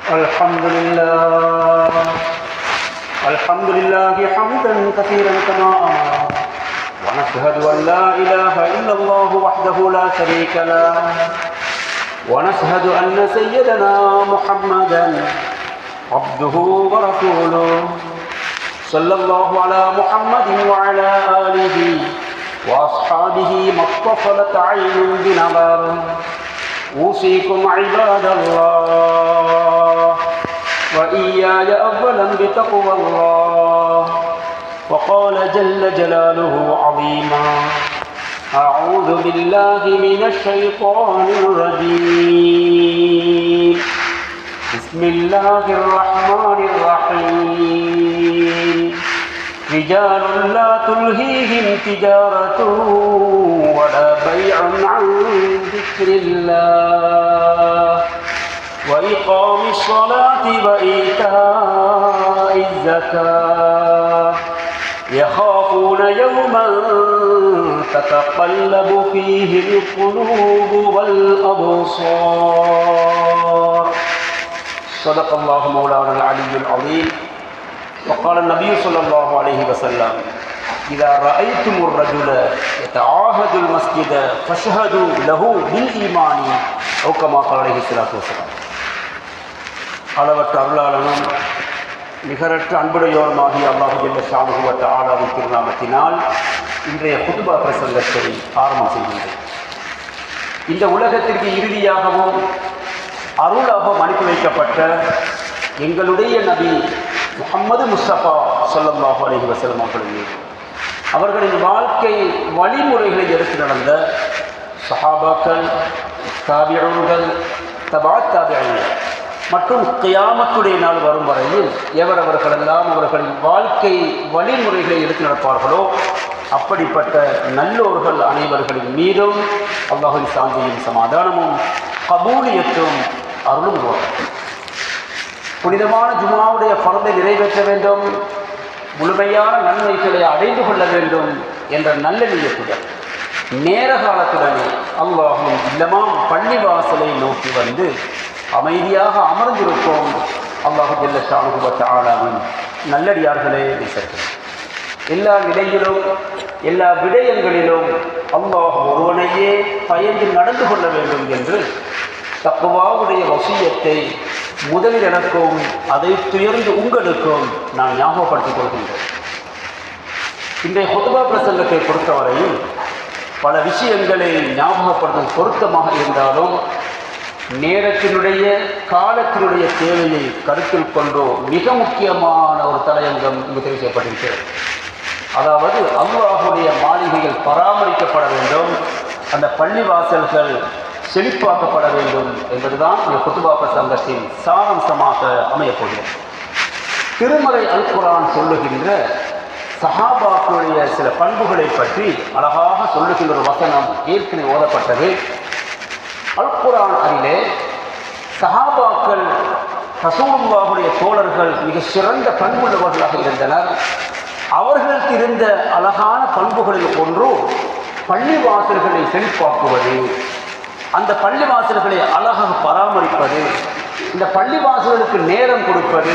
الحمد لله حمدا كثيرا كما أمر، ونشهد أن لا إله إلا الله وحده لا شريك له، ونشهد أن سيدنا محمدا عبده ورسوله، صلى الله على محمد وعلى آله وأصحابه ما اتصلت عين بنظر. أوصيكم عباد الله وإياي أولا بتقوى الله. وقال جل جلاله عظيما: أعوذ بالله من الشيطان الرجيم. بسم الله الرحمن الرحيم. رجال لا تلهيهم تجارة ولا بيع عن ذكر الله وإقام الصلاة وإيتاء الزكاة يخافون يوما تتقلب فيه القلوب والأبصار. صدق الله مولانا العلي العظيم. وقال النبي صلى الله عليه وسلم: إذا رأيتم الرجل يتعاهد المسجد فاشهدوا له بالإيمان أو كما قال عليه الصلاة والسلام. அளவற்ற அருளாளனும் நிகரற்ற அன்புடையோருமாகிய அல்லாஹு ஜல்ல ஷானுஹு வ தஆலாவின் திருநாமத்தினால் இன்றைய குதுபா பிரசங்கத்தை ஆரம்பம் செய்கின்றேன். இந்த உலகத்திற்கு இறுதியாகவும் அருளாகவும் அனுப்பி வைக்கப்பட்ட எங்களுடைய நபி முஹம்மது முஸ்தபா ஸல்லல்லாஹு அலைஹி வஸல்லம் அவர்களின் வாழ்க்கை வழிமுறைகளை எடுத்து நடந்த சஹாபாக்கள், தாபிஊன்கள், தபஅத் தாபிஈன்கள் மற்றும் கியாமத்துடைய நாள் வரும் வரையில் எவரவர்களெல்லாம் அவர்களின் வாழ்க்கை வழிமுறைகளை எடுத்து நடப்பார்களோ அப்படிப்பட்ட நல்லோர்கள் அனைவர்களின் மீதும் அல்லாஹ்வின் சாந்தியும் சமாதானமும் கபூலியத்தும் அருளும் உருவாகும். புனிதமான ஜும்ஆவுடைய ஃபர்தை நிறைவேற்ற வேண்டும், முழுமையான நன்மைகளை அடைந்து கொள்ள வேண்டும் என்ற நல்ல நியத்துடன் நேர காலத்துடனே அல்லாஹ்வின் இல்லமாம் பள்ளிவாசலை நோக்கி வந்து அமைதியாக அமர்ந்திருப்போம். அல்லாஹு ஜல்ல ஷானுஹு வ தஆலாவின் நல்லடியார்களே நேசர்களே, எல்லா நிலையிலும் எல்லா விடயங்களிலும் அல்லாஹ் ஒருவனையே பயந்து நடந்து கொள்ள வேண்டும் என்று தக்வாவுடைய வசியத்தை முதலில் எனக்கும் அதை துயர்ந்து உங்களுக்கும் நான் ஞாபகப்படுத்திக் கொள்கின்றேன். இன்றைய குதுபா பிரசங்கத்தை பொறுத்தவரையில் பல விஷயங்களை ஞாபகப்படுத்தும் பொருத்தமாக இருந்தாலும் நேரத்தினுடைய காலத்தினுடைய தேவையை கருத்தில் கொண்டோ மிக முக்கியமான ஒரு தலையங்கம் இங்கு தெரிவு செய்யப்பட்டிருக்கிறது. அதாவது அல்லாஹ்வுடைய மாளிகைகள் பராமரிக்கப்பட வேண்டும், அந்த பள்ளிவாசல்கள் செழிப்பாக்கப்பட வேண்டும் என்பதுதான் இந்த குதுபா பிரசங்கத்தின் சாராம்சமாக அமையப்போகிறது. திருமறை அல் குர்ஆன் சொல்லுகின்ற சஹாபாக்களுடைய சில பண்புகளை பற்றி அழகாக சொல்லுகின்ற ஒரு வசனம் ஏற்கனவே ஓதப்பட்டது. அல் குர்ஆன் அதிலே சஹாபாக்கள் ரசூலுல்லாஹுடைய தோழர்கள் மிக சிறந்த பண்புள்ளவர்களாக இருந்தனர். அவர்களுக்கு இருந்த அழகான பண்புகளில் ஒன்று பள்ளிவாசல்களை செழிப்பாக்குவது, அந்த பள்ளிவாசல்களை அழகாக பராமரிப்பது, இந்த பள்ளிவாசல்களுக்கு நேரம் கொடுப்பது,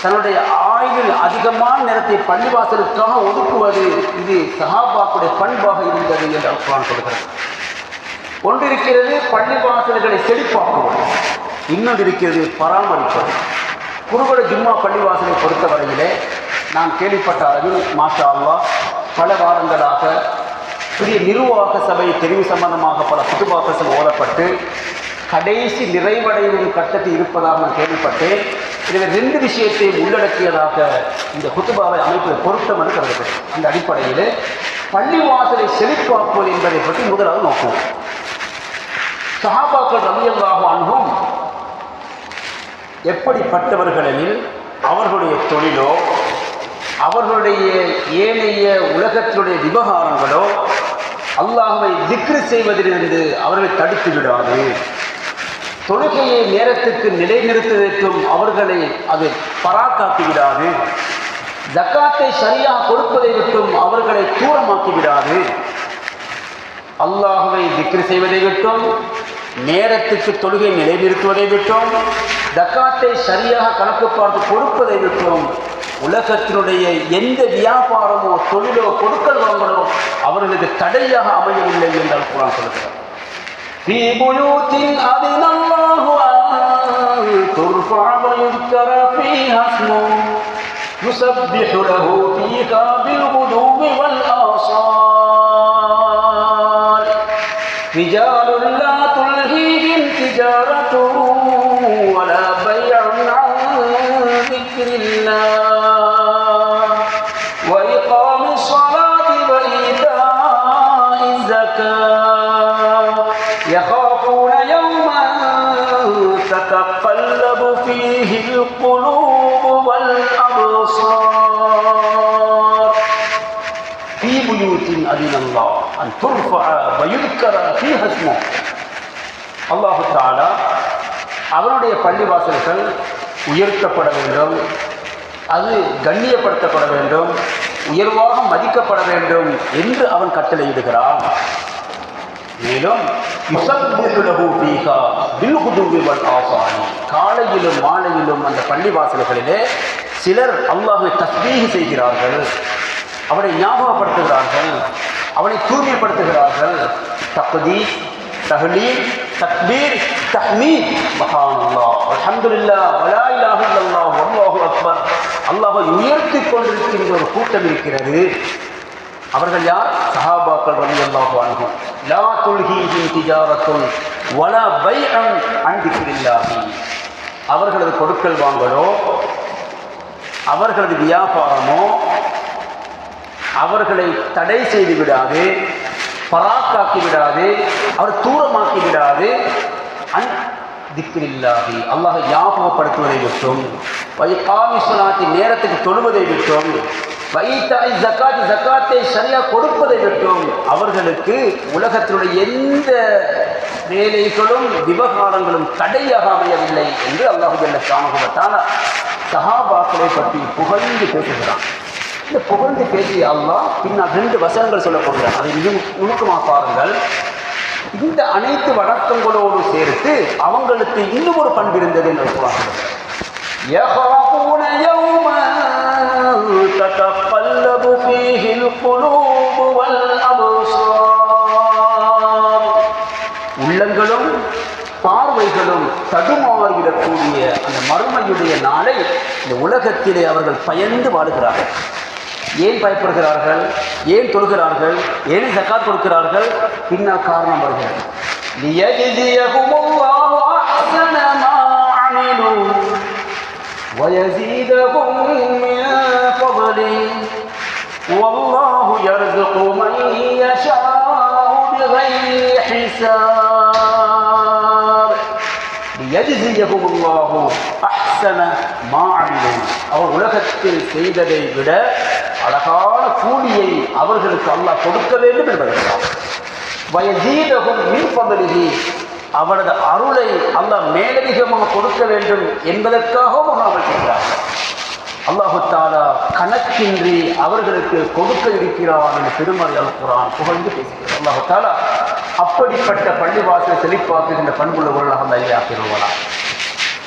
தன்னுடைய ஆய்வில் அதிகமான நேரத்தை பள்ளிவாசலுக்காக ஒதுக்குவது, இது சஹாபாக்களுடைய பண்பாக இருந்தது என்று அல் குர்ஆன் சொல்கிறது. ஒன்றிருக்கிறது பள்ளிவாசல்களை செழிப்பாக்குவது, இன்னொன்று இருக்கிறது பராமரிப்பது. குருகுல ஜும்மா பள்ளிவாசலை பொறுத்தவரையிலே நான் கேள்விப்பட்ட அளவில் மாஷா அல்லாஹ் பல வாரங்களாக பெரிய நிர்வாக சபை தெரிவு சம்பந்தமாக பல குதுபாக்கள் ஓதப்பட்டு கடைசி நிறைவடையும் கட்டத்தில் இருப்பதாக நான் கேள்விப்பட்டேன். எனவே ரெண்டு விஷயத்தை உள்ளடக்கியதாக இந்த குதுபாவை அமைப்பது பொருத்தம் என்று கருதப்பட்டது. அந்த அடிப்படையில் பள்ளிவாசலை செழிப்பாக்குவது என்பதை பற்றி முதலாவது நோக்குவோம். சஹாபாக்கள் ரலியல்லாஹு அன்ஹும் எப்படிப்பட்டவர்கள் எனில் அவர்களுடைய தொழிலோ அவர்களுடைய ஏனைய உலகத்தினுடைய விவகாரங்களோ அல்லாஹ்வை திக்ரு செய்வதிலிருந்து அவர்களை தடுத்து விடாது. தொழுகையை நேரத்துக்கு நிலைநிறுத்துவதற்கும் அவர்களை அது பராக்காக்கி விடாது. ஜக்காத்தை சரியாக கொடுப்பதை விட்டும் அவர்களை தூரமாக்கி விடாது. அல்லாஹ்வை திக்ர் செய்வதை விட்டோம், நேரத்துக்கு தொழுகை நிலைநிறுத்துவதை விட்டோம், ஜக்காத்தை சரியாக கணக்கு பார்த்து கொடுப்பதை விட்டும் உலகத்தினுடைய எந்த வியாபாரமோ தொழிலோ கொடுக்கல் வாங்கலோ அவர்களுக்கு தடையாக அமையவில்லை என்றால் குர்ஆன் சொல்கிறார். في بيوت أذن الله أن ترفع ويذكر فيها اسمه يسبح له فيها بالغدو والآصال رجال لا تلهيهم تجارة ولا بيع عن ذكر الله وإقام الصلاة وإيتاء الزكاة يخافون يوما تتقلب فيه القلوب والأبصار في بيوت أذن الله أن ترفع ويذكر فيها اسمه. அல்லாஹ் தஆலா அவருடைய பள்ளிவாசல்கள் உயர்த்தப்பட வேண்டும், அது கண்ணியப்படுத்தப்பட வேண்டும், உயர்வாக மதிக்கப்பட வேண்டும் என்று அவன் கட்டளையிடுகிறான். மேலும் காலையிலும் மாலையிலும் அந்த பள்ளிவாசல்களிலே சிலர் அல்லாஹ்வை தஸ்பீஹ் செய்கிறார்கள், அவனை ஞாபகப்படுத்துகிறார்கள், அவனை தூய்மைப்படுத்துகிறார்கள். தக்பீர், தஹ்லீல், தக்பீர், தஹ்மீத், சுப்ஹானல்லாஹ், அல்ஹம்துலில்லாஹ், வலா இலாஹ இல்லல்லாஹ், வல்லாஹு அக்பர். அல்லாஹ்வை உயர்த்திக் கொண்டிருக்கின்ற ஒரு கூட்டம் இருக்கிறது. அவர்கள் யார்? சஹாபாக்கள் ரலியல்லாஹு அன்ஹும். லா துல்ஹீஹிம் திஜாரத்துன் வலா பைஅன் அன் திக்ரில்லாஹ். அவர்களது கொடுக்கல் வாங்கலோ அவர்களது வியாபாரமோ அவர்களை தடை செய்து விடாது, பராக்காக்கி விடாது, அவர் தூரமாக்கி விடாது. அன் திக்ரில்லாஹி, அல்லாஹ் ஞாபகப்படுத்துவதை விட்டும், வஇகாமி ஸலாத்தி நேரத்துக்கு தொழுவதை விட்டும், வஈதாஇ ஸகாத் ஸகாத்தை சரியாக கொடுப்பதை விட்டும் அவர்களுக்கு உலகத்தினுடைய எந்த வேலைகளும் விவகாரங்களும் தடையாக அமையவில்லை என்று அல்லாஹ் ஜல்ல ஷானஹு வ தஆலா சஹாபாக்களை பற்றி புகழ்ந்து பேசுகிறான். இந்த புகழ்ந்து பேசிய அல்லாஹ் பின்னால் 2 வசனங்கள் சொல்லப்படுகிறான். அதை மிக நுணுக்கமாக பாருங்கள். இந்த அனைத்து வழக்கங்களோடு சேர்த்து அவங்களுக்கு இன்னும் ஒரு பண்பு இருந்தது என்று சொல்கிறார். يَخَافُونَ يَوْمًا تَتَقَلَّبُ فِيهِ الْقُلُوبُ وَالْأَبْصَارُ. உள்ளங்களும் பார்வைகளும் தடுமாறிவிடக்கூடிய அந்த மறுமையுடைய நாளை இந்த உலகத்திலே அவர்கள் பயந்து வாழுகிறார்கள். ஏன் பயப்படுகிறார்கள்? ஏன் தொழுகிறார்கள்? ஏன் ஜகாத் கொடுக்கிறார்கள்? பின்னால் காரணம் வருகிறது. லியஜ்ஸியஹுமுல்லாஹு அஹ்ஸன மா அமிலு வயஸீதஹும் மின் ஃபضலிஹி வல்லாஹு யர்ஸுகு மன் யஷாஉ பிகைரி ஹிசாப். லியஜ்ஸியஹுமுல்லாஹு அஹ்ஸன மா அமிலு. அவர் உலகத்தில் செய்ததை விட அழகான கூலியை அவர்களுக்கு அல்லாஹ் கொடுக்க வேண்டும் என்பதற்காக, வயஸீதஹும் மின் ஃபضலிஹி, அவரது அருளை அல்லாஹ் மேலதிகமாக கொடுக்க வேண்டும் என்பதற்காகவும் அவர்கள் செய்கிறார்கள். அல்லாஹு தஆலா கணக்கின்றி அவர்களுக்கு கொடுக்க இருக்கிறான் என்று திருமறை அல் குர்ஆன் புகழ்ந்து பேசுகிறார். அல்லாஹு தஆலா அப்படிப்பட்ட பள்ளிவாசலை செழிப்பாக்குகின்ற பண்புள்ளவர்களாக அல்லாஹ் ஆக்கிடுவானாக.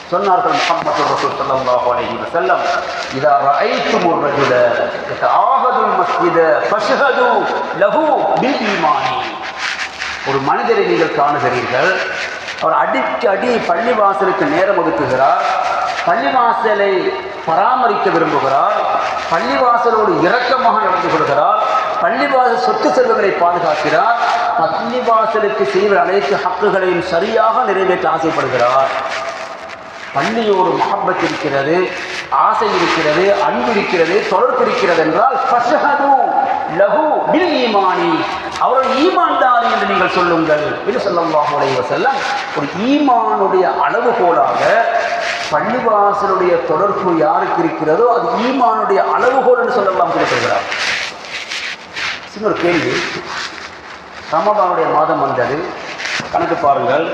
சொன்னார்கள் முஹம்மது ரசூல் ஸல்லல்லாஹு அலைஹி வஸல்லம், இதா ரஅய்துமுர் ரஜுல யதஆஹதுல் மஸ்ஜித ஃபஷ்ஹது லஹு பில் ஈமானி. ஒரு மனிதரை நீங்கள் காணுகிறீர்கள், அவர் அடிக்கடி பள்ளிவாசலுக்கு நேரம் ஒதுக்குகிறார், பள்ளிவாசலை பராமரிக்க விரும்புகிறார், பள்ளிவாசலோடு இரக்கமாக நடந்து கொள்கிறார், பள்ளிவாசல் சொத்து செல்வங்களை பாதுகாக்கிறார், பள்ளிவாசலுக்கு செய்கிற அனைத்து ஹக்குகளையும் சரியாக நிறைவேற்ற ஆசைப்படுகிறார். பள்ளியோடு மஹப்பத் இருக்கிறது, ஆசை இருக்கிறது, அன்பு இருக்கிறது, தொடர்பு இருக்கிறது என்றால் ஃபஷ்ஹது லஹு பில் ஈமானி, அவர்கள் ஈமான்தாரி என்று நீங்கள் சொல்லுங்கள் என்று ஸல்லல்லாஹு அலைஹி வஸல்லம் ஒரு ஈமானுடைய அளவுகோலாக பள்ளிவாசலுடைய தொடர்பு யாருக்கு இருக்கிறதோ அது ஈமானுடைய அளவுகோல் என்று சொல்லலாம் கொடுக்கிறார். சின்ன கேள்வி, ரமதானுடைய மாதம் வந்தது, கணக்கு பாருங்கள்.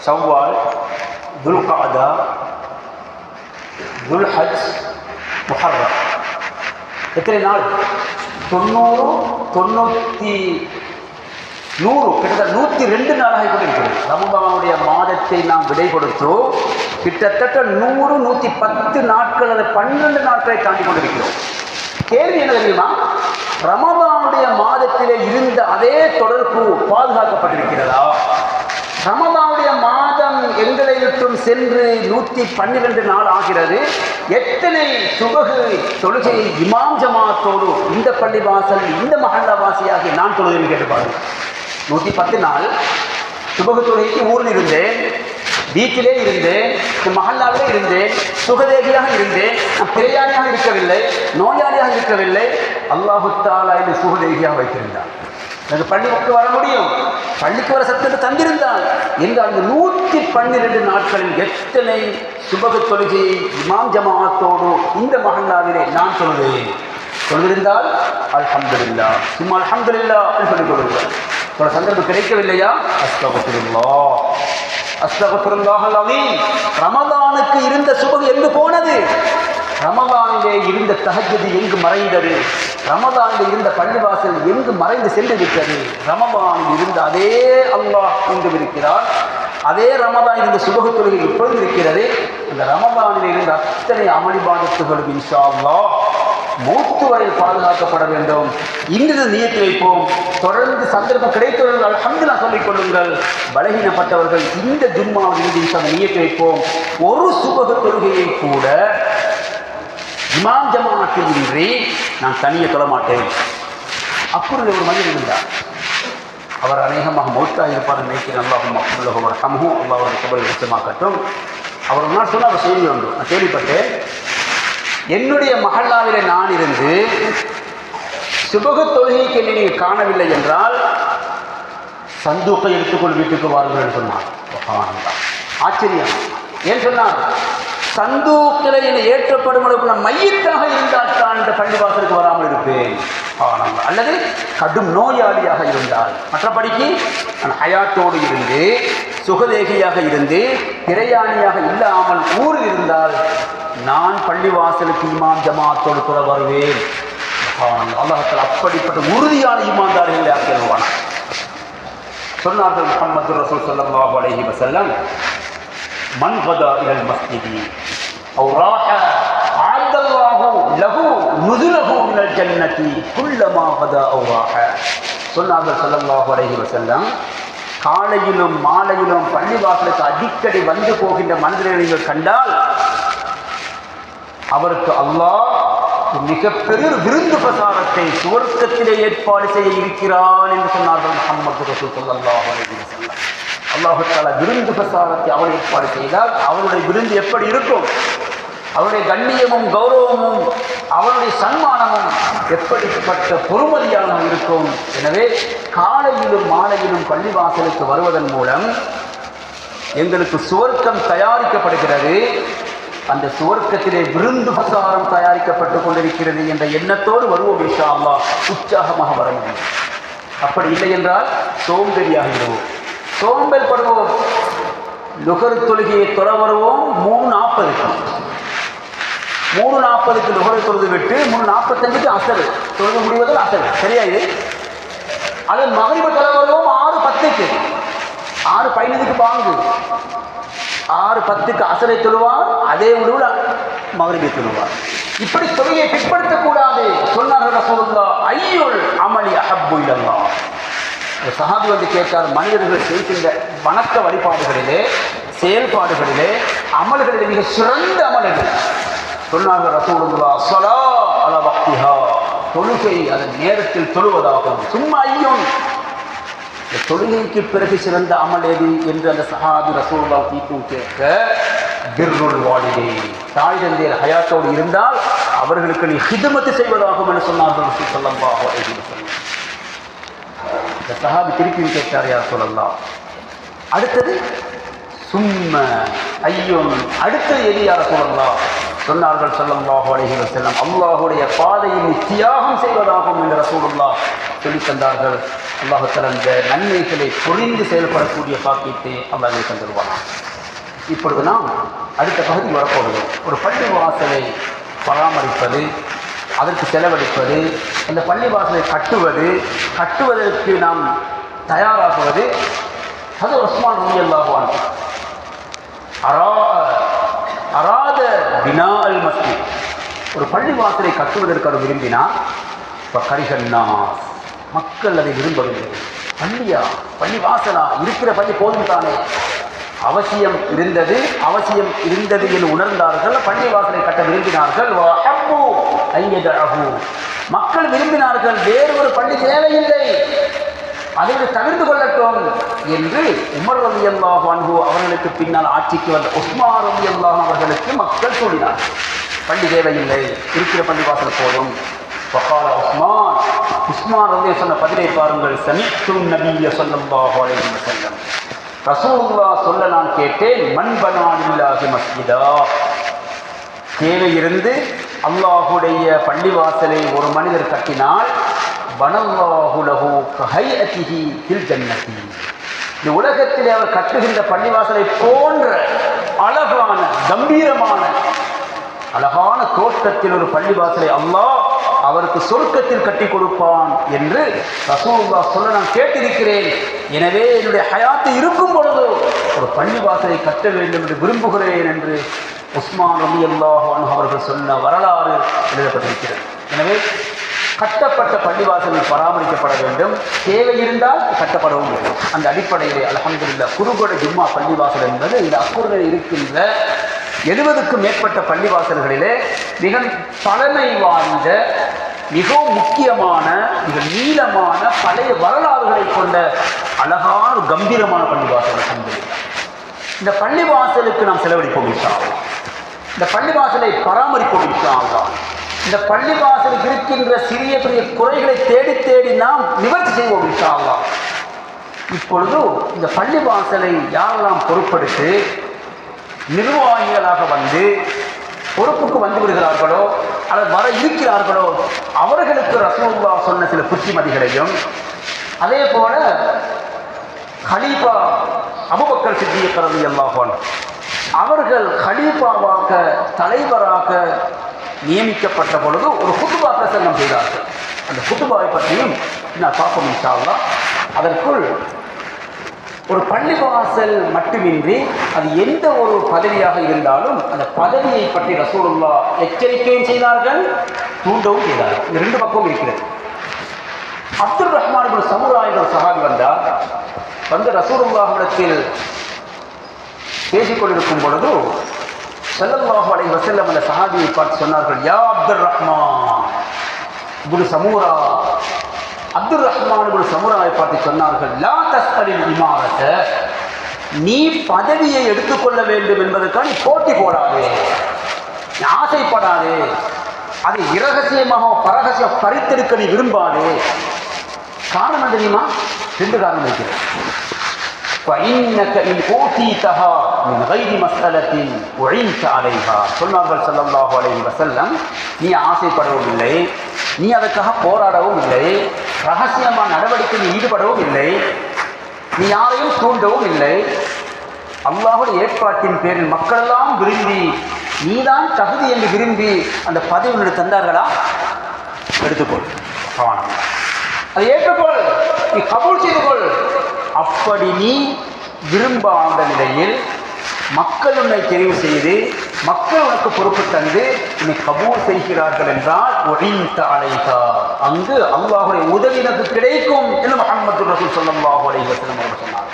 ஷவ்வால், துல்காதா, துல்ஹஜ், முஹர்ரம், எத்தனை நாள்? 90, 100, கிட்டத்தட்ட 102 நாளாக கூட இருக்கிறது. ரமதானுடைய மாதத்தை நாம் விடை கொடுத்தோம். கிட்டத்தட்ட 100-110 நாட்கள், அதை 12 நாட்களை தாண்டி கொண்டிருக்கிறோம். கேள்வி என்ன தெரியுமா? ரமதானுடைய மாதத்திலே இருந்த அதே தொடர்பு பாதுகாக்கப்பட்டிருக்கிறதா? ரமதானுடைய மாதம் எங்களை விட்டும் சென்று 112 நாள் ஆகிறது. எத்தனை சுபகு தொழுகையை இமாம் ஜமாத்தோடு இந்த பள்ளிவாசல் இந்த மஹல்லாவாசியாகி நான் தொழுகைன்னு கேட்டு பாருங்க. 110 நாள் சுபகு தொழுகைக்கு ஊரில் இருந்தேன், வீட்டிலே இருந்தேன், மஹல்லாவிலே இருந்தேன், சுகதேகியாக இருந்தேன். நான் பிரயாணியாக இருக்கவில்லை, நோயாளியாக இருக்கவில்லை. அல்லாஹு தஆலா என்னை சுகதேகியாக வைத்திருந்தான். எனக்கு பள்ளிக்கு வர முடியும், பள்ளிக்கு வர சத்தத்தை தந்திருந்தான் என்று அந்த 112 நாட்களில் எத்தனை சுபகு தொழுகையை இமாம் ஜமாஅத்தோடு இந்த மஹல்லாவிலே நான் தொழுதிருந்தால் அல்ஹம்துலில்லாஹ், சும்மா அல்ஹம்துலில்லாஹ் என்று சொல்லிக் கொள்கிறேன். சந்தர்ப்பம் கிடைக்கவில்லையா? அஸ்தக்ஃபிருல்லாஹ் அஸ்தக்ஃபிருல்லாஹல் அலீம். ரமதானுக்கு இருந்த சுபகு எங்கு போனது? ரமதானிலே இருந்த தஹஜ்ஜுத் எங்கு மறைந்தது? ரமதானில் இருந்த பள்ளிவாசல் எங்கு மறைந்து சென்று விட்டது? ரமதானில் இருந்த அதே அல்லாஹ் இங்கு இருக்கிறார். அதே ரமதான் இருந்த சுபகு தொழுகை இப்பொழுது இருக்கிறது. அந்த ரமதானில் இருந்த அத்தனை அமளிபாதத்துகளும் இன்ஷா அல்லாஹ் மௌத்து வரை பாதுகாக்கப்பட வேண்டும். இன்று நியத்து வைப்போம். தொடர்ந்து சந்தர்ப்பம் கிடைத்தவர்கள் அல்ஹம்துலில்லாஹ் சொல்லிக் கொள்ளுங்கள். பலகீனப்பட்டவர்கள் இந்த ஜும்மாவில் இன்ஷா நியத்து வைப்போம். ஒரு சுபகு தொழுகையை கூட இமாம் ஜமாஅத்தில் இன்றி நான் தனியே தொழ மாட்டேன். அப்பொழுது ஒரு மனிதர் இருந்தார். அவர் அநேகமாக மௌத்தாக இருப்பார் நினைக்கிறேன். அல்லாஹும் மஹ்ஃபிர் வர்ஹம்ஹு, அல்லாஹ் அவரை கபரை உச்சமாக்கட்டும். அவர் ஒரு நாள் சொன்ன அவர் செய்தி உண்டு, நான் கேள்விப்பட்டேன். என்னுடைய மஹல்லாவிலே நான் இருந்து சுபகு தொழுகைக்கு என்னை நீங்கள் காணவில்லை என்றால் சந்தூக்கை எடுத்துக்கொள் வீட்டுக்கு வாருங்கள் என்று சொன்னார். ஆச்சரியம். ஏன் சொன்னார்? சந்தூக்கில் என்னை ஏற்றப்படும் அளவுக்கு நான் மையத்தாக இருந்தால் தான் இந்த பள்ளிவாசலுக்கு வராமல் இருப்பேன். அல்லது கடும் நோயாளியாக இருந்தால், மற்றபடிக்கு நான் ஹயாத்தோடு இருந்து சுகதேகியாக இருந்து பிரயாணியாக இல்லாமல் ஊரில் இருந்தால் நான் பள்ளிவாசலுக்கு இமாம் ஜமாஅத்தோடு தொழ வருவேன். அல்லாஹ் தஆலா அப்படிப்பட்ட உறுதியான ஈமான்தாரிகளை ஆக்கிடுவான். சொன்னார்கள் முஹம்மது ரசூல் ஸல்லல்லாஹு அலைஹி வஸல்லம், மன் கதா இலல் மஸ்ஜிதி அவ் ராஹ அஅதல்லாஹு லஹு நுஸுலஹு மினல் ஜன்னதி குல்லமா கதா அவ் ராஹ. சொன்னார்கள் ஸல்லல்லாஹு அலைஹி வஸல்லம், காலையிலும் மாலையிலும் பள்ளிவாசலுக்கு அடிக்கடி வந்து போகின்ற மனிதரை நீங்கள் கண்டால் அவருக்கு அல்லாஹ் மிகப்பெரிய விருந்து பிரசாரத்தை சுவர்க்கத்திலே ஏற்பாடு செய்ய இருக்கிறான் என்று சொன்னார்கள் முஹம்மது ரசூல் ஸல்லல்லாஹு அலைஹி வஸல்லம். அல்லாஹ் தஆலா விருந்து பிரசாரத்தை அவர் ஏற்பாடு செய்தால் அவருடைய விருந்து எப்படி இருக்கும்? அவருடைய கண்ணியமும் கௌரவமும் அவருடைய சன்மானமும் எப்படிப்பட்ட பொறுமதியாக இருக்கும். எனவே காலையிலும் மாலையிலும் பள்ளிவாசலுக்கு வருவதன் மூலம் எங்களுக்கு சுவர்க்கம் தயாரிக்கப்படுகிறது. அந்த சுவர்க்கத்திலே விருந்து பிரசாரம் தயாரிக்கப்பட்டு கொண்டிருக்கிறது என்ற எண்ணத்தோடு வருவோம் இன்ஷா அல்லாஹ். உற்சாகமாக வர முடியும். அப்படி இல்லை என்றால் சோம்பேறியாக விடுவோம், சோம்பல் படுவோம். லுகர் தொழுகையை தொழ வருவோம் 3:40க்கு 3:40க்கு லுகரை தொழுது விட்டு 3:45க்கு அசர் தொழுக முடிவதில் அசர் சரியா? இது அது மகரிப தொழ வருவோம் 6:10க்கு 6:15க்கு பாங்கு 6:10க்கு அசரை தொழுவார். அதே முடிவில் மகரிபை தொழுவார். இப்படி தொழுகையை பிற்படுத்தக்கூடாது. சொன்னார்கள் ரசூலுல்லாஹ், ஐயுல் அமலி அஹப்பு இலல்லாஹ். ஒரு சஹாபி வந்து கேட்டார், மனிதர்கள் செய்கின்ற வணக்க வழிபாடுகளிலே செயல்பாடுகளிலே அமல்களிலே மிக சிறந்த அமல்கள். சொன்னார்கள் ரசூலுல்லாஹ், ஸலா அலா வக்திஹா, தொழுகை அதன் நேரத்தில் தொழுவதாகும். சும்மா ஐயுன், தொழுகைக்கு பிறகு சிறந்த அமல் எது என்று அந்த சஹாபி ரசூலுல்லாஹ் தீர்ப்பும் கேட்க, பிர்ருல் வாலிதைன், தாய் தந்தையர் ஹயாத்தோடு இருந்தால் அவர்களுக்கு நீ ஹிதமத்து செய்வதாகும் என்று சொன்னார்கள் ரசூல் ஸல்லல்லாஹு அலைஹி வஸல்லம். இந்த சஹாபி திருப்பியும் கேட்டார், யா ரசூலல்லாஹ், அடுத்தது சும்ம ஐயோன், அடுத்தது எது யா ரசூலல்லாஹ்? சொன்னார்கள் ஸல்லல்லாஹு அலைஹி வஸல்லம், அல்லாஹ்வுடைய பாதையில் தியாகம் செய்வதாகும் என்று ரசூலுல்லாஹ் சொல்லித் தந்தார்கள். அல்லாஹ் தஆலா இந்த நன்மைகளை புரிந்து செயல்படக்கூடிய பாக்கியத்தை அல்லாஹ் தந்துருவான். இப்பொழுது நாம் அடுத்த பகுதி வரப்போகிறது. ஒரு பள்ளி வாசலை பராமரிப்பது, அதற்கு செலவழிப்பது, அந்த பள்ளி வாசலை கட்டுவதற்கு நாம் தயாராகுவது. அது உஸ்மான் ரலியல்லாஹு அன்ஹு அராத பினா அல் மஸ்ஜித், ஒரு பள்ளிவாசலை கட்டுவதற்கு அவர் விரும்பினார். கரிகன்னா, மக்கள் அதை விரும்பவில்லை. பள்ளியா, பள்ளிவாசலா, இருக்கிற பள்ளி போதும் தானே. அவசியம் இருந்தது என்று உணர்ந்தார்கள். பள்ளிவாசலை கட்ட விரும்பினார்கள். மக்கள் விரும்பினார்கள், வேறு ஒரு பள்ளி தேவையில்லை, அதை தவிர்த்து கொள்ளட்டும் என்று உமர் ரலியல்லாஹு அன்ஹு அவர்களுக்கு பின்னால் ஆட்சிக்கு வந்த உஸ்மான் ரலியல்லாஹு அவர்களுக்கு மக்கள் கூறினார், பள்ளி தேவையில்லை, இருக்கிற பள்ளிவாசல் போதும். வகால உஸ்மான் ரலியல்லாஹு சொன்ன பதிலை பாருங்கள். சமித்து நபிய ஸல்லல்லாஹு அலைஹி வஸல்லம், ரசூலுல்லாஹ் சொல்ல நான் கேட்டேன், மன் பனா லில்லாஹி மஸ்ஜிதா, தேவை இருந்து அல்லாஹுடைய பள்ளிவாசலை ஒரு மனிதர் கட்டினால் பனல்லாஹு லஹு கஹைஅதிஹி ஃபில் ஜன்னதி, இந்த உலகத்திலே அவர் கட்டுகின்ற பள்ளிவாசலை போன்ற அழகான கம்பீரமான அழகான தோற்றத்தில் ஒரு பள்ளிவாசலை அல்லாஹ் அவருக்கு சொர்க்கத்தில் கட்டி கொடுப்பான் என்று ரசூலுல்லாஹ் சொல்ல நான் கேட்டிருக்கிறேன். எனவே என்னுடைய ஹயாத்து இருக்கும் பொழுது ஒரு பள்ளிவாசலை கட்ட வேண்டும் என்று விரும்புகிறேன் என்று உஸ்மான் ரலியல்லாஹு அன்ஹு அவர்கள் சொன்ன வரலாறு எழுதப்பட்டிருக்கிறது. எனவே கட்டப்பட்ட பள்ளிவாசல் பராமரிக்கப்பட வேண்டும், தேவை இருந்தால் கட்டப்படவும் வேண்டும். அந்த அடிப்படையிலே அல்ஹம்துலில்லாஹ் குருகோட ஜும்மா பள்ளிவாசல் என்பது இந்த அக்கூரில் இருக்கின்ற 70க்கும் மேற்பட்ட பள்ளிவாசல்களிலே மிக பழமை வாய்ந்த, மிகவும் முக்கியமான, மிக நீளமான பழைய வரலாறுகளை கொண்ட அழகான கம்பீரமான பள்ளிவாசல். அல்ஹம்துலில்லாஹ் இந்த பள்ளிவாசலுக்கு நாம் செலவழிப்போம் இன்ஷா அல்லாஹ். இந்த பள்ளிவாசலை பராமரிப்போம் இன்ஷா அல்லாஹ். இந்த பள்ளிவாசலுக்கு இருக்கின்ற சிறிய பெரிய குறைகளை தேடி தேடி நாம் நிவர்த்தி செய்வோம் இன்ஷா அல்லாஹ். இப்பொழுது இந்த பள்ளிவாசலை யாரெல்லாம் பொறுப்படுத்தி நிர்வாகிகளாக வந்து பொறுப்புக்கு வந்து விடுகிறார்களோ அல்லது வர இருக்கிறார்களோ அவர்களுக்கு ரசூலுல்லாஹ் சொன்ன சில புத்திமதிகளையும், அதே போல கலீஃபா அபூபக்கர் சித்திக் ரலியல்லாஹு அன்ஹு அவர்கள் கலீஃபாவாக தலைவராக நியமிக்கப்பட்ட பொழுது ஒரு குத்துபா பிரசங்கம் செய்தார்கள். அந்த குத்துபாவை பற்றியும் நான் பார்ப்போம் இன்ஷா அல்லாஹ். அதற்குள் ஒரு பள்ளிவாசல் மட்டுமின்றி அது எந்த ஒரு பதவியாக இருந்தாலும் அந்த பதவியை பற்றி ரசூலுல்லாஹ் எச்சரிக்கையும் செய்தார்கள், தூண்டவும் செய்தார்கள். இந்த ரெண்டு பக்கமும் இருக்கிறது. அப்துல் ரஹ்மான் இப்னு சமுரா என்ற சஹாபி வந்தார். வந்து ரசூலுல்லாஹ்விடத்தில் பேசிக்கொண்டிருக்கும் பொழுது ஸல்லல்லாஹு அலைஹி வஸல்லம் அந்த சஹாபியை பார்த்து சொன்னார்கள், யா அப்துல் ரஹ்மான் இப்னு சமுரா, அப்துல் ரஹ்மான் இப்னு சமுராவை பார்த்து சொன்னார்கள், லா தஸ்அலில் இமாரத, நீ பதவியை எடுத்துக்கொள்ள வேண்டும் என்பதற்காக நீ போட்டி போடாதே, நீ ஆசைப்படாதே, அதை இரகசியமாக பரகசியம் பறித்தெடுக்க நீ விரும்பாதே. காரணம் தெரியுமா? ரெண்டு காரணம் இருக்கிறது. சொன்னார்கள் ஸல்லல்லாஹு அலைஹி வஸல்லம், நீ ஆசைப்படவும் இல்லை, நீ அதற்காக போராடவும் இல்லை, ரகசியமான நடவடிக்கையில் ஈடுபடவும் இல்லை, நீ யாரையும் தூண்டவும் இல்லை. அல்லாஹ்வுடைய ஏற்பாட்டின் பேரில் மக்களெல்லாம் விரும்பி நீதான் தகுதி என்று விரும்பி அந்த பதவி உனக்கு தந்தார்களா? எடுத்துக்கொள், அதை ஏற்றுக்கொள், நீ கபூல் செய்து கொள். அப்படி நீ விரும்பாத நிலையில் மக்கள் உன்னை தெரிவு செய்து மக்கள் உனக்கு பொறுப்பு தந்து உன்னை கபூல் செய்கிறார்கள் என்றால் அங்கு அல்லாஹ்வுடைய உதவி எனக்கு கிடைக்கும் என்று முஹம்மது ரசூல் ஸல்லல்லாஹு அலைஹி வஸல்லம் அவர்கள் சொன்னார்.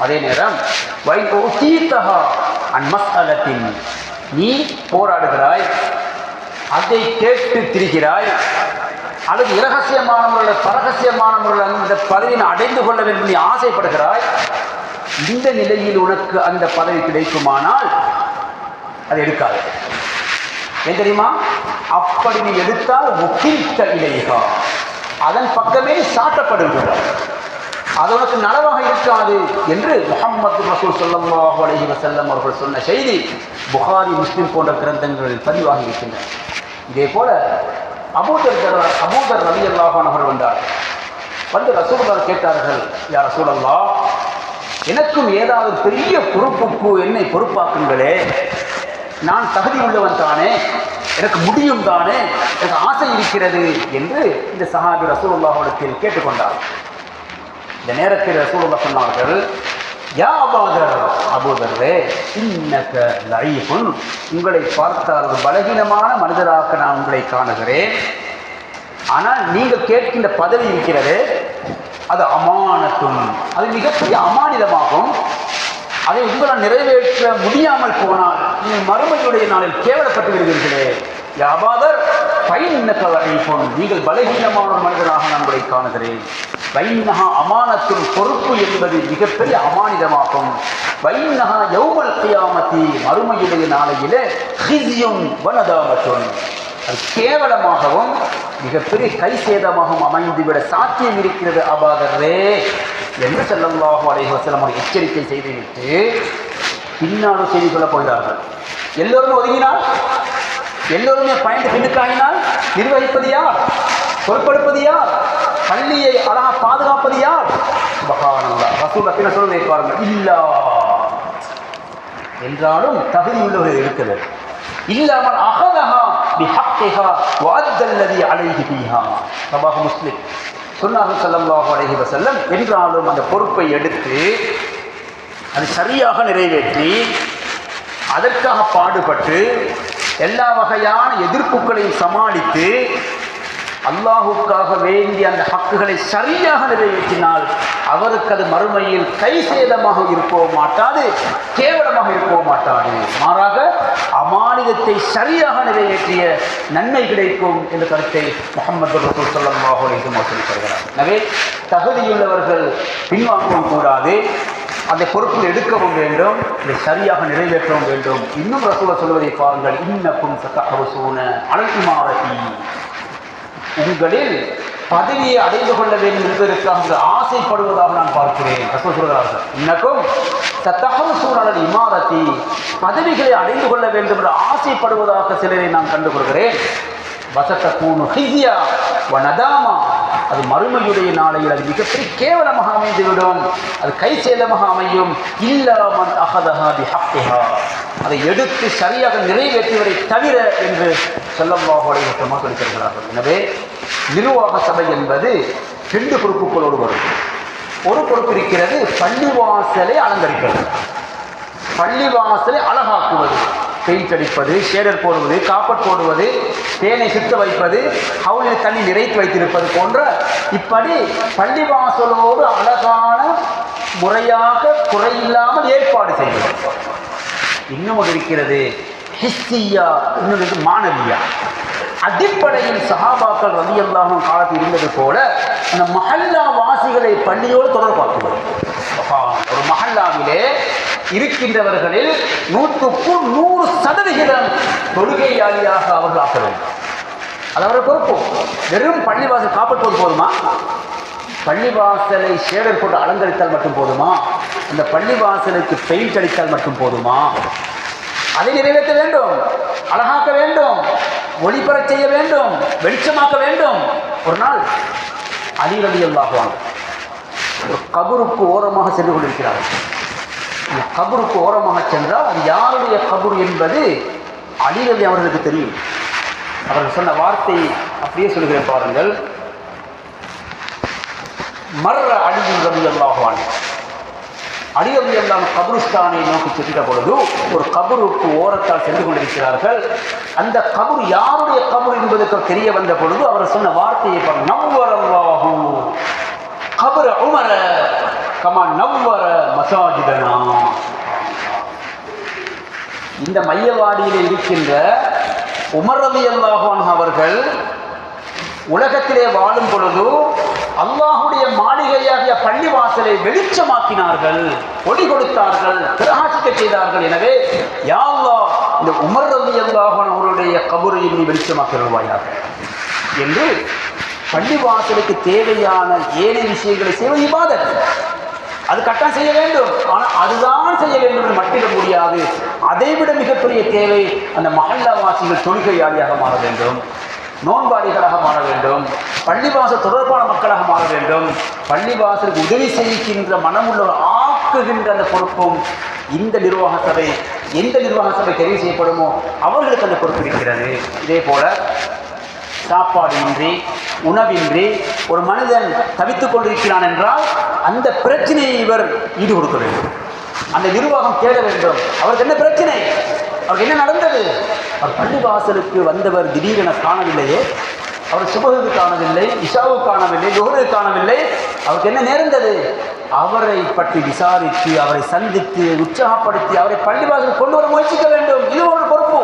அதே நேரம் நீ போராடுகிறாய், அதை கேட்டு திரிகிறாய், அல்லது இரகசியமானவர்கள் பரகசியமானவர்கள் அந்த பதவியை அடைந்து கொள்ள வேண்டும் நீ ஆசைப்படுகிறாய், இந்த நிலையில் உனக்கு அந்த பதவி கிடைக்குமானால் அதை எடுக்காது. ஏன் தெரியுமா? அப்படி நீ எடுத்தால் முக்கித்த இலைகா, அதன் பக்கமே சாட்டப்படுகிறார், அது உனக்கு நலவாக இருக்காது என்று முஹம்மது ரசூல் ஸல்லல்லாஹு அலைஹி வஸல்லம் அவர்கள் சொன்ன செய்தி புகாரி, முஸ்லிம் போன்ற கிரந்தங்களில் பதிவாகி இருக்கின்றன. இதே போல அபூதர் ரலியல்லாஹு அன்ஹு அவர்கள் வந்தார். வந்து ரசூலுல்லாஹ் கேட்டார்கள், யா ரசூலல்லாஹ், எனக்கும் ஏதாவது பெரிய பொறுப்புக்கு என்னை பொறுப்பாக்குங்களே, நான் தகுதி உள்ளவன் தானே, எனக்கு முடியும் தானே, எனக்கு ஆசை இருக்கிறது என்று இந்த சஹாபி ரசூலுல்லாஹ்விடத்தில் கேட்டுக்கொண்டார். இந்த நேரத்தில் ரசூலுல்லாஹ் சொன்னார்கள், யா அபூதர், அபூதர்வே இன்னக லஈஃபுன், உங்களை பார்த்தால் ஒரு பலகீனமான மனிதராக நான் உங்களை காணுகிறேன். ஆனால் நீங்கள் கேட்கின்ற பதவி இருக்கிறது, அது அமானத்தும், அது மிகப்பெரிய அமானிதமாகும். அதை உங்களால் நிறைவேற்ற முடியாமல் போனால் நீங்கள் மறுமையுடைய நாளில் கேவலப்பட்டு விடுவீர்களே. யா அபூதர் ஃபைன்னக லஈஃபுன், நீங்கள் பலகீனமான ஒரு மனிதராக நான் உங்களை காணுகிறேன். வைன்னஹா அமானத்தும், பொறுப்பு என்பது மிகப்பெரிய அமானிதமாகும். வைன்னஹா யௌமல் கியாமத்தி, மறுமையுடைய நாளையிலே ஹிஸ்யுன் வ நதாமத்துன், அது கேவலமாகவும் மிகப்பெரிய கை சேதமாகவும் அமைந்துவிட சாத்தியம் இருக்கிறது அபூதர்ரே என்று ஸல்லல்லாஹு அலைஹி வஸல்லம் எச்சரிக்கை செய்துவிட்டு பின்னாலும் செய்து கொள்ள போகிறார்கள். எல்லோரும் ஒதுங்கினால், எல்லோருமே பயந்து பின்னுக்காயினால் நிர்வகிப்பது யார்? பொறுப்பெடுப்பது யார்? பள்ளியை அழகா பாதுகாப்பது யார்? சுப்ஹானல்லாஹ். ரசூல் பின்ன சொல்வதை பாருங்கள், இல்லா என்றாலும் தகுதி உள்ளவர்கள் இருக்கிறது. இல்லாமல் அஹதஹா பிஹக்கிஹா வஅத்தல்லதி அலைஹி ஃபீஹா, ரவாஹு முஸ்லிம். சொன்னார்கள் ஸல்லல்லாஹு அலைஹி வஸல்லம், என்றாலும் அந்த பொறுப்பை எடுத்து அது சரியாக நிறைவேற்றி அதற்காக பாடுபட்டு எல்லா வகையான எதிர்ப்புகளையும் சமாளித்து அல்லாஹுக்காக வேண்டிய அந்த ஹக்குகளை சரியாக நிறைவேற்றினால் அவருக்கு அது மறுமையில் கை சேதமாக இருக்கவும் மாட்டாது, கேவலமாக இருக்கவும் மாட்டாது. மாறாக அமானிதத்தை சரியாக நிறைவேற்றிய நன்மை கிடைக்கும் என்ற கருத்தை முஹம்மது ரசூல் ஸல்லல்லாஹு அலைஹி வஸல்லம் சொல்லித் தருகிறார். எனவே தகுதியுள்ளவர்கள் பின்வாங்கவும் கூடாது, அந்த பொறுப்பில் எடுக்கவும் வேண்டும், இதை சரியாக நிறைவேற்றவும் வேண்டும். இன்னும் ரசூல் சொல்வதை பாருங்கள், இன்னக்கும் சதஹருசூன அலல் இமாரதி, உங்களில் பதவியை அடைந்து கொள்ள வேண்டும் என்பதற்காக ஆசைப்படுவதாக நான் பார்க்கிறேன். ரசூல் சொல்கிறார்கள், இன்னக்கும் சதஹருசூன அலல் இமாரதி, பதவிகளை அடைந்து கொள்ள வேண்டும் என்று ஆசைப்படுவதாக சிலரை நான் கண்டு கொள்கிறேன். வசத்தகூனு ஹிஸ்யா வ நதாமா, அது மறுமையுடைய நாளையில் அது மிகப்பெரிய கேவலமாக அமைந்துவிடும், அது கை சேதமாக அமையும். இல்லாமன் அஹதஹா பிஹக்கிஹா, அதை எடுத்து சரியாக நிறைவேற்றுவதை தவிர என்று ஸல்லல்லாஹு அலைஹி வஸல்லம் சொல்லியிருக்கிறார்கள். எனவே நிர்வாக சபை என்பது 2 பொறுப்புகளோடு வரும். ஒரு பொறுப்பு இருக்கிறது, பள்ளிவாசலை அலங்கரிப்பது, பள்ளிவாசலை அழகாக்குவது, பெயிண்ட் அடிப்பது, ஷேடர் போடுவது, காப்பட் போடுவது, தேனை சுத்த வைப்பது, ஹவுலில் தண்ணி நிறைத்து வைத்திருப்பது போன்ற இப்படி பள்ளிவாசலோடு அழகான முறையாக குறையில்லாமல் ஏற்பாடு செய்வது. இன்னும் ஒன்று இருக்கிறது ஹிஸ்ஸியா, இன்னொன்று மானவியா. அடிப்படையில் சஹாபாக்கள் ரலியல்லாஹு அன்ஹும் காலத்தில் இருந்தது போல அந்த மஹல்லா வாசிகளை பள்ளியோடு தொடர்பாக்குவது. ஒரு மஹல்லாவிலே இருக்கின்றவர்களில் 100க்கு 100% தொழுகையாளியாக அவர்கள் ஆக்க வேண்டும். அது அவர்கள் பொறுப்பு. வெறும் பள்ளிவாசல் காப்பற்றுவது போதுமா? பள்ளிவாசலை ஷேடர் போட்டு அலங்கரித்தால் மட்டும் போதுமா? அந்த பள்ளிவாசலுக்கு பெயிண்ட் அடித்தால் மட்டும் போதுமா? அதை நிறைவேற்ற வேண்டும், அழகாக்க வேண்டும், ஒளிபரச் செய்ய வேண்டும், வெளிச்சமாக்க வேண்டும். ஒரு நாள் அலி ரலியல்லாஹு அன்ஹு ஒரு கபருக்கு ஓரமாக சென்று கொண்டிருக்கிறார்கள். இந்த கபருக்கு ஓரமாக சென்றால் அது யாருடைய கபர் என்பது அலி ரலி அவர்களுக்கு தெரியும். அவர்கள் சொன்ன வார்த்தை அப்படியே சொல்கிறேன் பாருங்கள். மர்ர அலி ரலியல்லாஹு அன்ஹு, அலி ரலியல்லாஹு அன்ஹு கபருஸ்தானை நோக்கி சென்ற பொழுது ஒரு கபருக்கு ஓரத்தால் சென்று கொண்டிருக்கிறார்கள். அந்த கபர் யாருடைய கபர் என்பதற்கு தெரிய வந்த பொழுது அவர் சொன்ன வார்த்தையை பாருங்கள். நவ்வரல்லாஹு கபர் உமர கமா நவ்வர மசாஜிதனா. இந்த மையவாடியில் இருக்கின்ற உமர் ரலியல்லாஹு அன்ஹு அவர்கள் உலகத்திலே வாழும் பொழுது அல்லாஹுடைய மாளிகையாகிய பள்ளிவாசலை வெளிச்சமாக்கினார்கள், ஒளி கொடுத்தார்கள், பிரகாசிக்க செய்தார்கள். எனவே யா அல்லாஹ், இந்த உமர் ரலியல்லாஹு அன்ஹு அவருடைய கபரை நீ வெளிச்சமாக்கிடுவாயாக என்று பள்ளிவாசலுக்கு தேவையான ஏனைய விஷயங்களை செய்வது இபாதத். அது கட்டாயம் செய்ய வேண்டும், ஆனால் அதுதான் செய்ய வேண்டும் என்று மட்டிட முடியாது. அதைவிட மிகப்பெரிய தேவை அந்த மஹல்லாவாசிகள் தொழுகையாளியாக மாற வேண்டும், நோன்பாளிகளாக மாற வேண்டும், பள்ளிவாசல் தொடர்பான மக்களாக மாற வேண்டும், பள்ளிவாசலுக்கு உதவி செய்கின்ற மனமுள்ளவர் ஆக்குகின்ற அந்த பொறுப்பும் இந்த நிர்வாக சபை, எந்த நிர்வாக சபை தெரிவு செய்யப்படுமோ அவர்களுக்கு அந்த பொறுப்பு இருக்கிறது. இதே போல சாப்பாடு இன்றி உணவின்றி ஒரு மனிதன் தவித்துக் கொண்டிருக்கிறான் என்றால் அந்த பிரச்சனையை இவர் ஈடு கொடுக்க வேண்டும். அந்த நிர்வாகம் தேட வேண்டும். அவருக்கு என்ன பிரச்சனை, அவருக்கு என்ன நடந்தது. அவர் பள்ளிவாசலுக்கு வந்தவர் திடீரென காணவில்லையே, அவர் சுபகுக்கு காணவில்லை, இஷாவுக்கு காணவில்லை, லுஹருக்கு காணவில்லை. அவருக்கு என்ன நேர்ந்தது? அவரை பற்றி விசாரித்து அவரை சந்தித்து உற்சாகப்படுத்தி அவரை பள்ளிவாசல் கொண்டு வர முயற்சிக்க வேண்டும். இது ஒரு பொறுப்பு.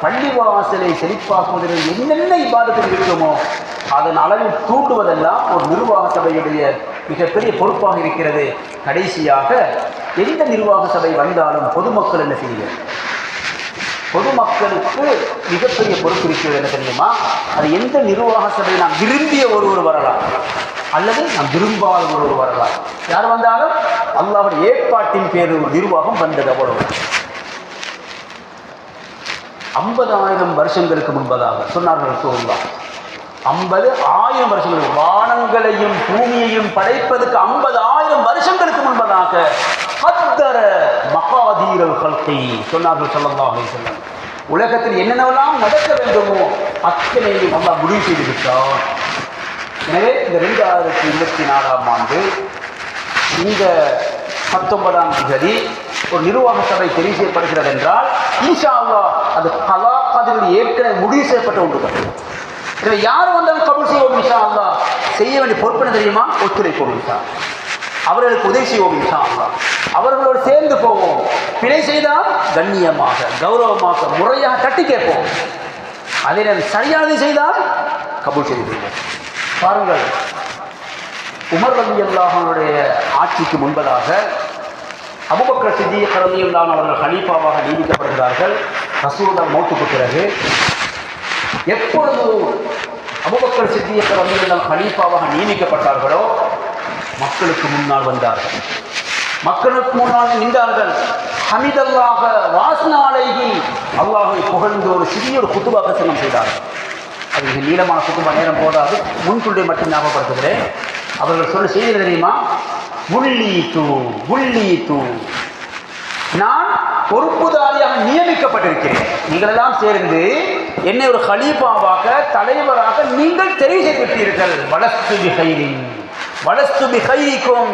பள்ளிவாசலை செழிப்பாக்குவதில் என்னென்ன இபாதத்தில் இருக்குமோ அதன் அளவில் தூண்டுவதெல்லாம் ஒரு நிர்வாக சபையுடைய மிகப்பெரிய பொறுப்பாக இருக்கிறது. கடைசியாக எந்த நிர்வாக சபை வந்தாலும் பொதுமக்கள் என்ன செய்ய, பொதுமக்களுக்கு மிகப்பெரிய பொறுப்பு இருக்கிறது. என்ன தெரியுமா? அது எந்த நிர்வாக சபை நாம் விரும்பிய ஒருவர் வரலாம் அல்லது நாம் விரும்பாத ஒருவர் வரலாம். யார் வந்தாலும் அல்லாஹ்வுடைய ஏற்பாட்டின் பேரில் ஒரு நிர்வாகம் வந்தது. அவ்வளவு 50,000 வருஷங்களுக்கு முன்பதாக சொன்னார்கள் ரசூலுல்லாஹ். 50,000 வருஷங்களுக்கு, வானங்களையும் பூமியையும் படைப்பதற்கு 50,000 வருஷங்களுக்கு முன்பதாக கத்தர மகாதீரல் கல்கி சொன்னார்கள் ஸல்லல்லாஹு அலைஹி வஸல்லம். உலகத்தில் என்னென்னவெல்லாம் நடக்க வேண்டுமோ அத்தனையும் அல்லாஹ் முடிவு செய்து விட்டார். எனவே இந்த 2024ஆம் ஆண்டு இந்த 19ஆம் தேதி ஒரு நிர்வாக சபை தெரிவு செய்யப்படுகிறது என்றால் இன்ஷா அல்லாஹ் அது கலா கதிரில் ஏற்கனவே முடிவு செய்யப்பட்ட ஒன்று. எனவே யார் வந்தாலும் கபூல் செய்வோம் இன்ஷா அல்லாஹ். செய்ய வேண்டிய பொறுப்பு தெரியுமா? ஒத்துழைப்போம் இன்ஷா, அவர்களுக்கு உதவி செய்வோம் இன்ஷா அல்லாஹ், அவர்களோடு சேர்ந்து போவோம். பிழை செய்தால் கண்ணியமாக கௌரவமாக முறையாக தட்டி கேட்போம். அதை சரியானதை செய்தால் கபூல் செய்து கொள்வோம். பாருங்கள், உமர் ரலியல்லாஹு அன்ஹுடைய ஆட்சிக்கு முன்பதாக அபூபக்கர் சித்திக் ரலியல்லாஹு அன்ஹு அவர்கள் கலீஃபாவாக நியமிக்கப்படுகிறார்கள். ரசூலுல்லாஹ் மௌத்துக்கு பிறகு எப்பொழுது அபூபக்கர் சித்திக் ரலியல்லாஹு அன்ஹு கலீஃபாவாக நியமிக்கப்பட்டார்களோ மக்களுக்கு முன்னால் வந்தார்கள், மக்களுக்கு முன்னால் நின்றார்கள். ஹமிதல்லாஹ வாஸ்னா அலைஹி, அல்லாஹ்வை புகழ்ந்து ஒரு சிறிய ஒரு குத்துபா பிரசங்கம் செய்தார்கள். அது மிக நீளமான குத்துபா, நேரம் போதாது, முன்கொண்டே மட்டும் ஞாபகப்படுத்துகிறேன். அவர்கள் சொல்ல செய்தி தெரியுமா? உள்ளீத்து, நான் பொறுப்புதாரியாக நியமிக்கப்பட்டிருக்கிறேன். நீங்கள் எல்லாம் சேர்ந்து என்னை ஒரு கலீஃபாவாக தலைவராக நீங்கள் தெரிவு செய்து விட்டீர்கள். வலஸ்து பிகைரிக்கும்,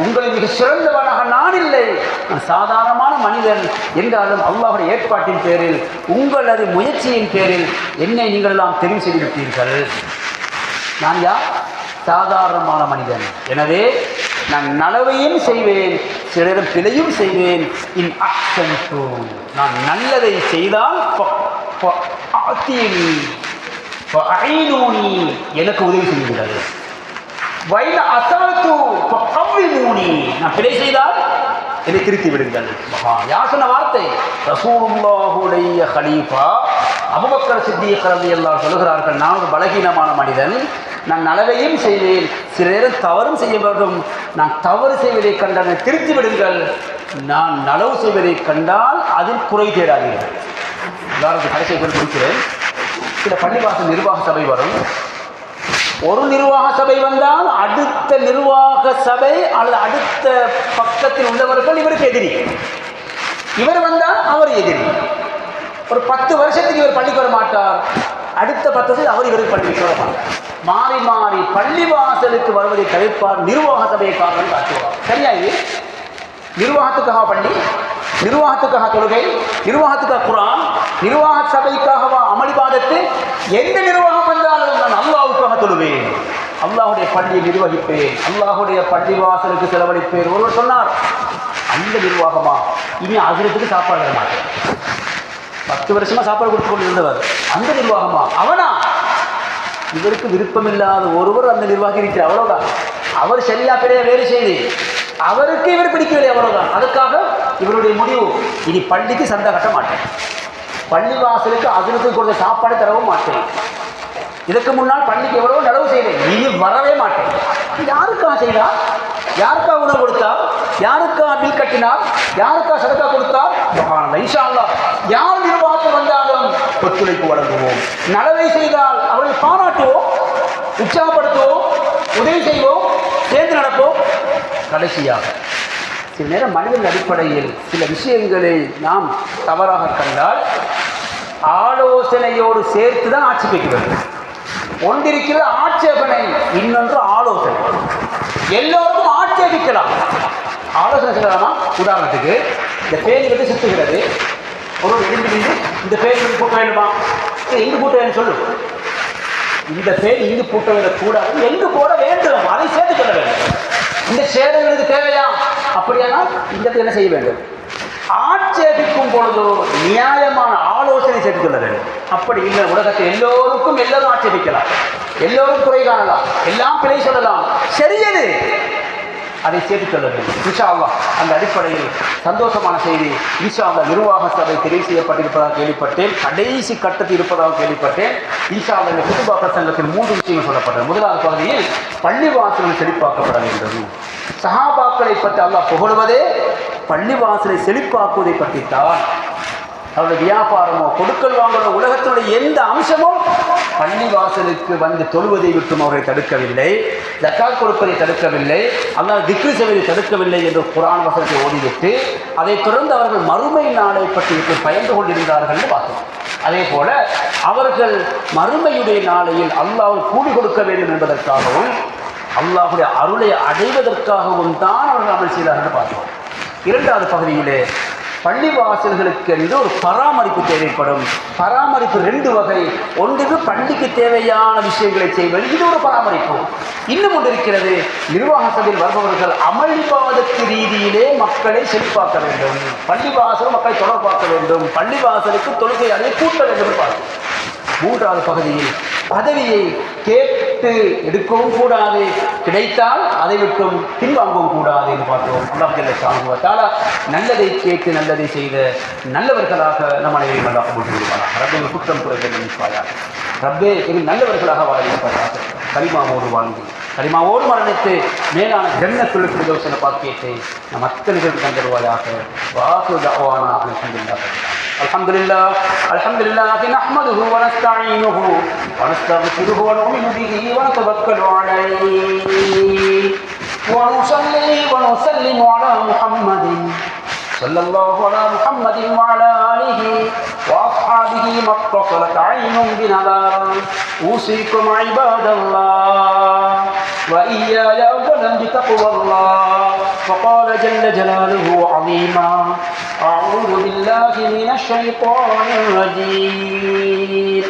உங்களின் மிக சிறந்தவனாக நான் இல்லை, நான் சாதாரணமான மனிதன் என்றாலும் அல்லாஹ்வுடைய ஏற்பாட்டின் பேரில் உங்களது முயற்சியின் பேரில் என்னை நீங்கள் எல்லாம் தெரிவு செய்து விட்டீர்கள். நான் யார்? சாதாரணமான மனிதன். எனவே நான் நலவையும் செய்வேன், சிலரும் பிழையும் செய்வேன். நான் நல்லதை செய்தால் எனக்கு உதவி செய்யுங்கள். நான் பிழை செய்தால் என்னை திருத்தி விடுங்கள். யார் சொன்ன வார்த்தை? ரசூலுல்லாஹுடைய கலீஃபா அபூபக்கர் சித்திக் ரலியல்லாஹு அன்ஹு சொல்கிறார்கள், நான் ஒரு பலகீனமான மனிதன், நான் நலவையும் செய்வேன், சில நேரம் தவறும் செய்ய வேண்டும். நான் தவறு செய்வதை கண்டால் திருத்தி விடுங்கள், நான் நலவு செய்வதை கண்டால் அதில் குறை தேடாதீர்கள். உதாரணத்துக்கு கடைசியை குறிப்பிடுகிறேன். சில பள்ளிவாசல் நிர்வாக சபை வரும். ஒரு நிர்வாக சபை வந்தால் அடுத்த நிர்வாக சபை அல்லது அடுத்த பக்கத்தில் உள்ளவர்கள் இவருக்கு எதிரி, இவர் வந்தால் அவர் எதிரி. ஒரு 10 வருஷத்துக்கு இவர் பள்ளிக்கு வர மாட்டார், அடுத்த 10 வருஷத்துக்கு அவர் இவருக்கு பள்ளிக்கு வர மாட்டார். மாறி மாறி பள்ளிவாசலுக்கு வருவதை தவிர்ப்பார். நிர்வாக சபையை காரணம் காட்டுவார். சரியா? இது நிர்வாகத்துக்காக பள்ளி, நிர்வாகத்துக்காக தொழுகை, நிர்வாகத்துக்காக குர்ஆன், நிர்வாக சபைக்காகவா அமளிபாதத்து? எந்த நிர்வாகம் வந்தாலும் நான் அல்லாஹ்வுக்காக தொழுவேன், அல்லாஹ்வுடைய பள்ளியை நிர்வகிப்பேன், அல்லாஹ்வுடைய பள்ளிவாசலுக்கு செலவழிப்பேன். ஒருவர் சொன்னார், அந்த நிர்வாகமா? இனி அஜரத்துக்கு சாப்பாடு தர மாட்டேன். 10 வருஷமா சாப்பாடு கொடுத்து கொண்டு இருந்தவர் அந்த நிர்வாகமா? அவனா? இவருக்கு விருப்பமில்லாத ஒருவர் அந்த நிர்வாகி இருக்கிறார், அவ்வளவுதான். அவர் சரியா பெரிய வேலை செய்து அவருக்கு இவர் பிடிக்கவில்லை, அவ்வளவுதான். அதுக்காக இவருடைய முடிவு, இனி பள்ளிக்கு சண்டை கட்ட மாட்டேன், பள்ளிவாசலுக்கு அஜரத்துக்கு கொடுத்த சாப்பாடு தரவும் மாட்டேன், இதற்கு முன்னால் பள்ளிக்கு எவ்வளவோ நடவு செய்தேன், இனி வரவே மாட்டேன். யாருக்காக செய்தார்? யாருக்கா உணவு கொடுத்தார்? யாருக்கா பில் கட்டினார்? யாருக்கா சதக்கா கொடுத்தார்? இன்ஷா அல்லாஹ் யார் நிர்வாகத்தில் வந்தாலும் ஒத்துழைப்பு வழங்குவோம். நலவை செய்தால் அவர்களை பாராட்டுவோம், உற்சாகப்படுத்துவோம், உதவி செய்வோம், சேர்ந்து நடப்போம். கடைசியாக சில நேரம் மனிதன் அடிப்படையில் சில விஷயங்களை நாம் தவறாக கண்டால் ஆலோசனையோடு சேர்த்து தான் ஆட்சி பெற்று வருகிறது. ஒன்றிருக்கிற ஆட்சேபனை, இன்னொன்று ஆலோசனை. எல்லோருக்கும் ஆட்சேபிக்கலாம், ஆலோசனை செய்யலாமா? உதாரணத்துக்கு இந்த பேய் வந்து சுத்துகிறது, ஒரு எழுந்து இந்த பேய் கூட்ட வேண்டுமா, எங்கு கூட்ட வேண்டும் சொல்லு, இந்த பேர் இங்கு பூட்ட விடக்கூடாது, எங்கு போட வேண்டும் அதை சேர்த்து சொல்ல வேண்டும். இந்த சேதங்களுக்கு தேவையா? அப்படியானால் இந்த என்ன செய்ய வேண்டும்? ஆட்சேபிக்கும் பொழுதோ நியாயமான ஆலோசனை சேர்த்து சொல்ல வேண்டும். அப்படி இல்லை, உலகத்தை எல்லோருக்கும் எல்லாரும் ஆட்சேபிக்கலாம், எல்லோரும் குறை காணலாம், எல்லாம் பிழை சொல்லலாம், சரியது அதை சேர்த்து சொல்ல வேண்டும். இன்ஷா அல்லாஹ் அந்த அடிப்படையில் சந்தோஷமான செய்தி, இன்ஷா அல்லாஹ் நிர்வாக சபை தெரிவு செய்யப்பட்டிருப்பதாக கேள்விப்பட்டேன், கடைசி கட்டத்தில் இருப்பதாக கேள்விப்பட்டேன். இன்ஷா அல்லாஹ் இந்த குதுபா பிரசங்கத்தில் 3 விஷயங்கள் சொல்லப்பட்டது. முதலாவது பகுதியில் பள்ளிவாசல்கள் செழிப்பாக்கப்பட வேண்டும். சஹாபாக்களை பற்றி அல்லாஹ் புகழுவதே பள்ளிவாசலை செழிப்பாக்குவதை பற்றித்தான். அவருடைய வியாபாரமோ கொடுக்கல் வாங்கலோ உலகத்தினுடைய எந்த அம்சமும் பள்ளிவாசலுக்கு வந்து தொழுவதை விட்டும் அவரை தடுக்கவில்லை, ஜக்காத் கொடுப்பதை தடுக்கவில்லை, அல்லாஹ் திக்ரு செய்வதை தடுக்கவில்லை என்று குர்ஆன் வசனத்தை ஓதிவிட்டு அதைத் தொடர்ந்து அவர்கள் மறுமை நாளை பற்றி பயந்து கொண்டிருந்தார்கள் என்று பார்த்தோம். அதே போல அவர்கள் மறுமையுடைய நாளையில் அல்லாஹ் கூலி கொடுக்க வேண்டும் என்பதற்காகவும் அல்லாஹுடைய அருளை அடைவதற்காகவும் தான் அவர்கள் அமல் செய்தார்கள் பார்த்தோம். இரண்டாவது பகுதியிலே பள்ளிவாசல்களுக்கு என்று ஒரு பராமரிப்பு தேவைப்படும். பராமரிப்பு 2 வகை. ஒன்று பள்ளிக்கு தேவையான விஷயங்களை செய்வது, இது ஒரு பராமரிப்பு. இன்னும் ஒன்று இருக்கிறது, நிர்வாக சபையில் வருபவர்கள் அமளிவாதத்து ரீதியிலே மக்களை செழிப்பாக்க வேண்டும், பள்ளிவாசல் மக்களை தொடர்பாக்க வேண்டும், பள்ளிவாசலுக்கு தொழுகை அதை கூட்ட வேண்டும் என்று பார்த்தோம். மூன்றாவது பகுதியில் பதவியை கேட்டு எடுக்கவும் கூடாது, கிடைத்தால் அதை விட்டும் பின்வாங்கவும் கூடாது என்று பார்த்தோம். அல்லாஹ் ஜல்ல ஷானுஹு தஆலா நல்லதை கேட்டு நல்லதை செய்த நல்லவர்களாக நம் அனைவரையும் அல்லாஹ் கபூல் செய்வானாக. ரப்பே குற்றம் குறைகள் மன்னிப்பாயாக. ரப்பே எங்கள் நல்லவர்களாக வாழ வைப்பாயாக. கலிமாவோடு வாழ்ந்து கலிமாவோடு மரணித்து மேலான ஜன்னத்துல் ஃபிர்தௌஸ் என்ற பாக்கியத்தை நம் அத்தனைகளுக்கு தந்தருவாயாக. வாஹிரு தஅவானா அல்ஹம்துலில்லாஹ். الحمد لله نحمده ونستعينه ونستغفره ونؤمن به ونتوكل عليه ونصلي ونسلم على محمد صلى الله على محمد وعلى آله وأصحابه ما اتصلت عين بنظر. أوصيكم عباد الله وإياي أولا بتقوى الله. فقال جل جلاله عظيما: أعوذ بالله من الشيطان الرجيم.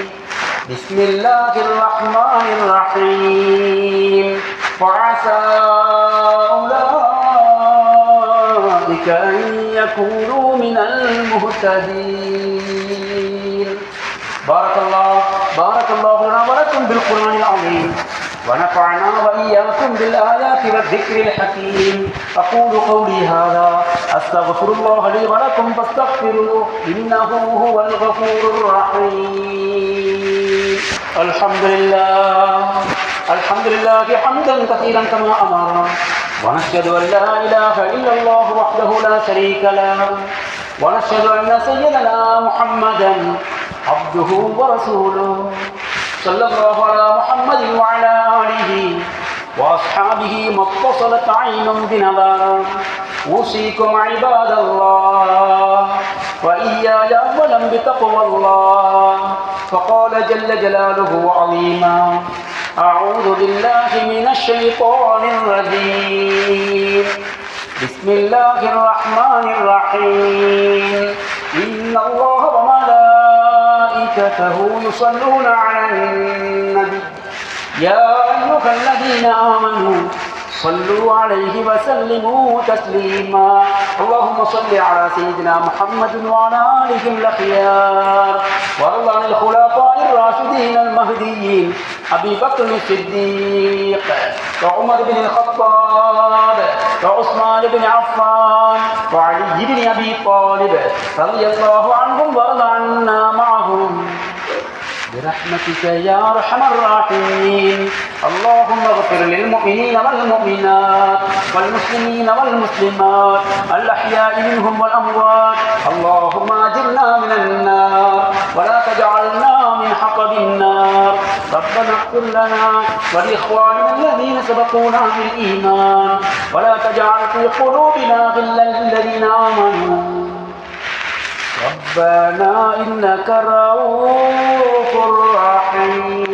بسم الله الرحمن الرحيم. وعسى أولئك أن يكونوا من المهتدين. بارك الله لنا ولكم بالقرآن العظيم ونفعنا وإياكم بالآيات والذكر الحكيم. أقول قولي هذا أستغفر الله لي ولكم فاستغفروه إنه هو الغفور الرحيم. الحمد لله حمدا كثيرا كما أمر. ونشهد أن لا إله إلا الله وحده لا شريك له. ونشهد أن سيدنا محمدا عبده ورسوله. صلى الله على محمد وعلى آله وأصحابه ما اتصلت عين بنظر. أوصيكم عباد الله وإياي أولا بتقوى الله. فقال جل جلاله عظيما: أعوذ بالله من الشيطان الرجيم. بسم الله الرحمن الرحيم. إن الله وملائكته يصلون على النبي يا أيها الذين آمنوا صلوا عليه وسلموا تسليما. اللهم صل على سيدنا محمد وعلى آله الأخيار وارض عن الخلفاء الراشدين المهديين أبي بكر الصديق وعمر بن الخطاب وعثمان بن عفان وعلي بن أبي طالب رضي الله عنهم وارض عنا معهم برحمتك يا أرحم الراحمين. اللهم اغفر للمؤمنين والمؤمنات والمسلمين والمسلمات الأحياء منهم والأموات. اللهم أجرنا من النار ولا تجعلنا من حطب النار. ربنا اغفر لنا ولإخواننا الذين سبقونا بالإيمان ولا تجعل في قلوبنا غلا للذين آمنوا ربنا إنك رؤوف رحيم.